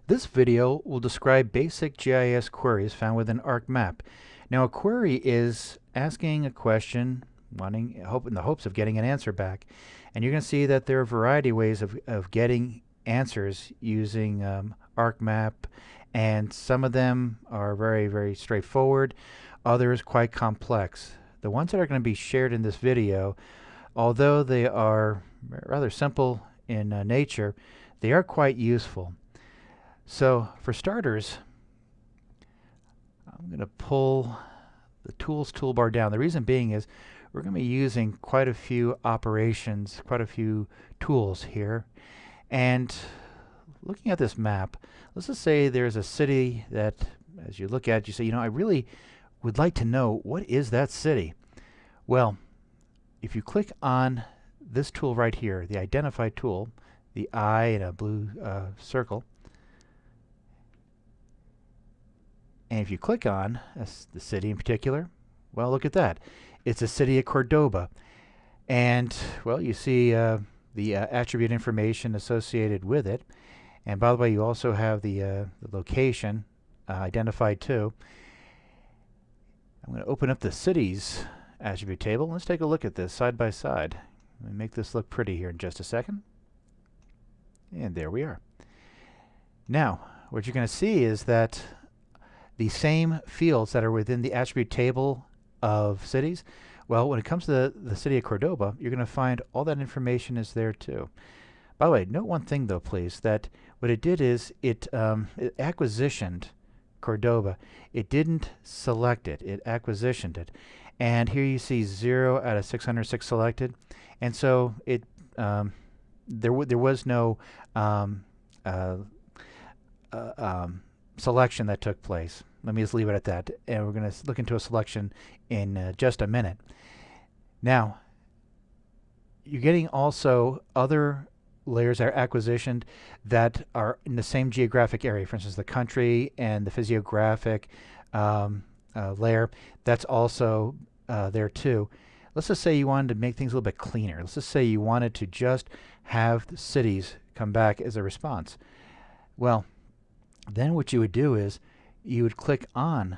This video will describe basic GIS queries found within ArcMap. Now, a query is asking a question, in the hopes of getting an answer back. And you're going to see that there are a variety of ways of getting answers using ArcMap, and some of them are very, very straightforward, others quite complex. The ones that are going to be shared in this video, although they are rather simple in nature, they are quite useful. So for starters, I'm going to pull the Tools toolbar down. The reason being is we're going to be using quite a few operations, quite a few tools here. And looking at this map, let's just say there's a city that, as you look at it, you say, I really would like to know, what is that city? Well, if you click on this tool right here, the Identify tool, the eye in a blue circle, and if you click on the city in particular, well, look at that. It's the city of Cordoba. And, well, you see the attribute information associated with it. And by the way, you also have the location identified too. I'm going to open up the cities attribute table. Let's take a look at this side by side. Let me make this look pretty here in just a second. And there we are. Now, what you're going to see is that the same fields that are within the attribute table of cities, well, when it comes to the city of Cordoba, you're going to find all that information is there too. By the way, note one thing though, please, that what it did is it acquisitioned Cordoba. It didn't select it, it acquisitioned it. And here you see 0 out of 606 selected. And so it there was no selection that took place. Let me just leave it at that, and we're going to look into a selection in just a minute. Now, you're getting also other layers that are acquisitioned that are in the same geographic area. For instance, the country and the physiographic layer, that's also there too. Let's just say you wanted to make things a little bit cleaner. Let's just say you wanted to just have the cities come back as a response. Well, then what you would do is you would click on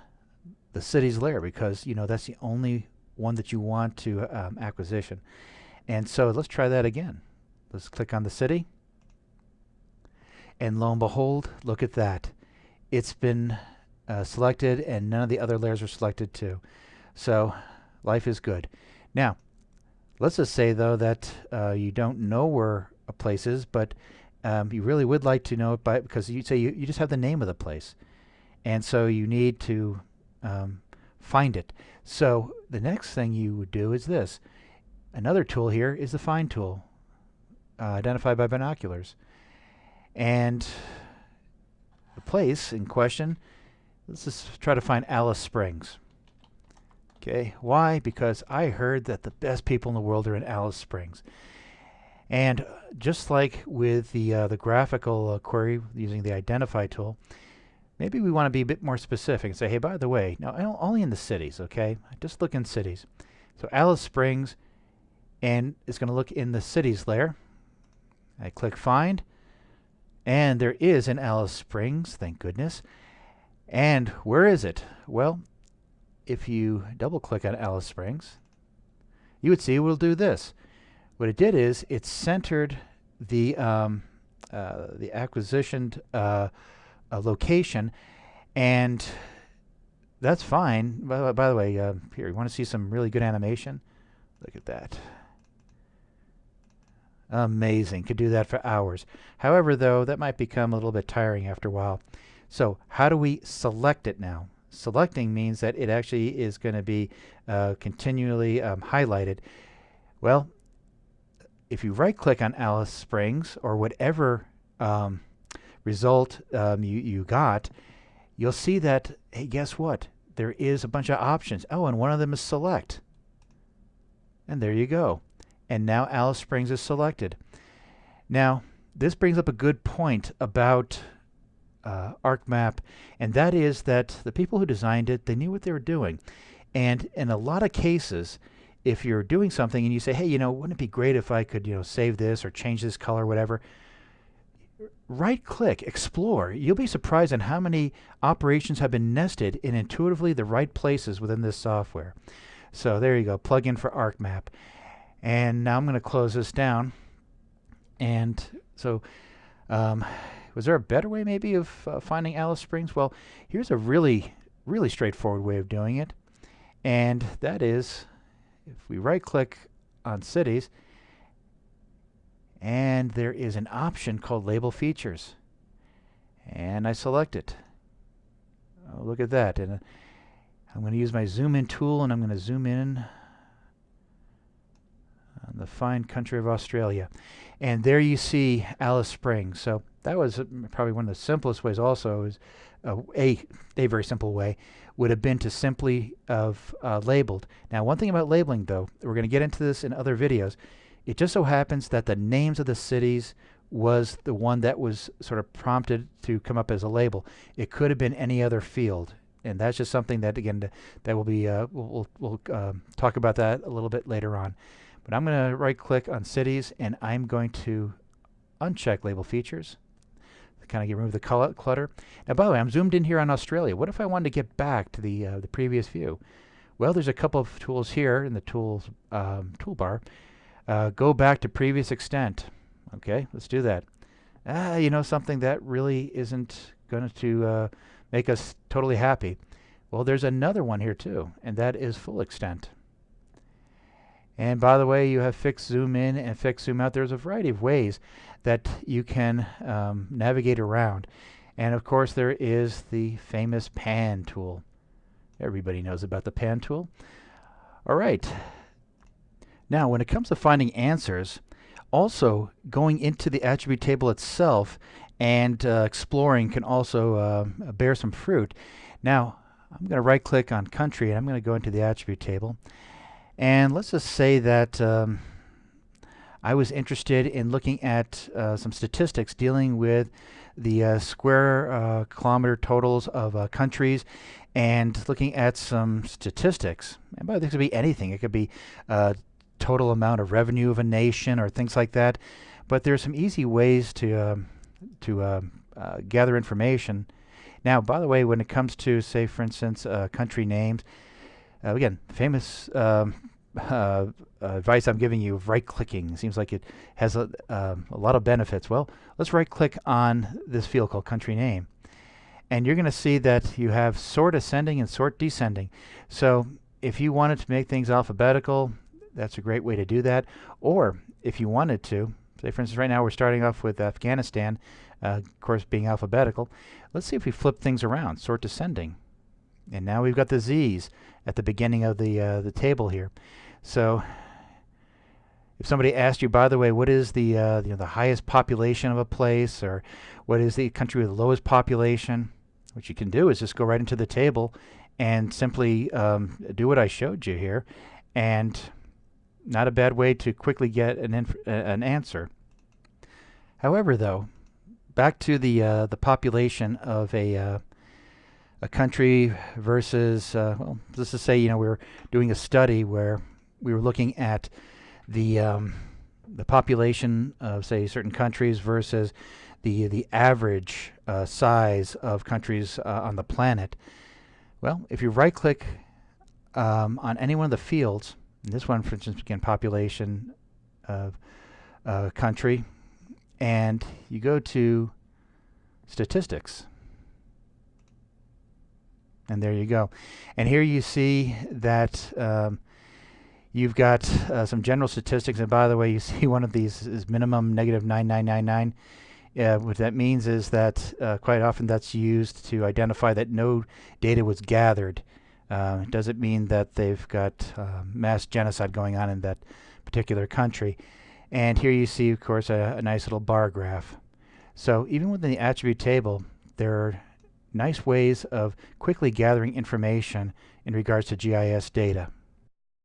the cities layer, because that's the only one that you want to acquisition. And so let's try that again. Let's click on the city, and lo and behold, look at that. It's been selected, and none of the other layers are selected too. So life is good. Now, let's just say though that you don't know where a place is, but you really would like to know it because you say you just have the name of the place, and so you need to find it. So the next thing you would do is this. Another tool here is the Find tool, identified by binoculars. And the place in question, let's just try to find Alice Springs. Okay, why? Because I heard that the best people in the world are in Alice Springs. And just like with the graphical query using the Identify tool, maybe we want to be a bit more specific and say, hey, by the way, now only in the cities, okay? Just look in cities. So Alice Springs, and it's going to look in the cities layer. I click Find, and there is an Alice Springs, thank goodness. And where is it? Well, if you double click on Alice Springs, you would see we'll do this. What it did is it centered the acquisitioned location, and that's fine. By the way, here, you want to see some really good animation? Look at that. Amazing. Could do that for hours. However, though, that might become a little bit tiring after a while. So how do we select it now? Selecting means that it actually is going to be continually highlighted. Well, if you right-click on Alice Springs or whatever result you got, you'll see that, hey, guess what? There is a bunch of options. Oh, and one of them is Select. And there you go. And now Alice Springs is selected. Now, this brings up a good point about ArcMap, and that is that the people who designed it, they knew what they were doing. And in a lot of cases, if you're doing something and you say, hey, wouldn't it be great if I could, save this or change this color, whatever, right-click, explore. You'll be surprised at how many operations have been nested in intuitively the right places within this software. So there you go, plug in for ArcMap. And now I'm going to close this down. And so was there a better way maybe of finding Alice Springs? Well, here's a really straightforward way of doing it. And that is, if we right-click on cities, and there is an option called Label Features. And I select it. Oh, look at that. And I'm going to use my zoom in tool, and I'm going to zoom in on the fine country of Australia. And there you see Alice Springs. So that was probably one of the simplest ways also. Is a very simple way would have been to simply have labeled. Now, one thing about labeling, though, we're going to get into this in other videos. It just so happens that the names of the cities was the one that was sort of prompted to come up as a label. It could have been any other field, and that's just something that, again, that will be we'll talk about that a little bit later on. But I'm going to right-click on cities, and I'm going to uncheck Label Features to kind of remove the clutter. Now, by the way, I'm zoomed in here on Australia. What if I wanted to get back to the previous view? Well, there's a couple of tools here in the tools toolbar. Go back to previous extent. Okay, let's do that. You know, something that really isn't going to make us totally happy. Well, there's another one here too, and that is full extent. And by the way, you have fixed zoom in and fixed zoom out. There's a variety of ways that you can navigate around. And of course, there is the famous pan tool. Everybody knows about the pan tool. All right. Now, when it comes to finding answers, also going into the attribute table itself and exploring can also bear some fruit. Now, I'm going to right-click on country, and I'm going to go into the attribute table. And let's just say that I was interested in looking at some statistics dealing with the square kilometer totals of countries, and looking at some statistics. And by the way, this could be anything. It could be total amount of revenue of a nation or things like that. But there's some easy ways to gather information. Now, by the way, when it comes to, say, for instance, country names, again, famous advice I'm giving you of right-clicking. It seems like it has a lot of benefits. Well, let's right-click on this field called country name. And you're going to see that you have sort ascending and sort descending. So if you wanted to make things alphabetical, that's a great way to do that. Or if you wanted to, say for instance right now we're starting off with Afghanistan, of course being alphabetical. Let's see if we flip things around, sort descending. And now we've got the Z's at the beginning of the table here. So if somebody asked you, by the way, what is the the highest population of a place, or what is the country with the lowest population, what you can do is just go right into the table and simply do what I showed you here, and not a bad way to quickly get an answer. However, though, back to the population of a country versus, well, let's just say, we were doing a study where we were looking at the population of, say, certain countries versus the average size of countries on the planet. Well, if you right-click on any one of the fields, in this one, for instance, again, population of country, and you go to statistics. And there you go. And here you see that you've got some general statistics. And by the way, you see one of these is minimum -9999. What that means is that quite often that's used to identify that no data was gathered. It doesn't mean that they've got mass genocide going on in that particular country. And here you see, of course, a nice little bar graph. So even within the attribute table, there are nice ways of quickly gathering information in regards to GIS data.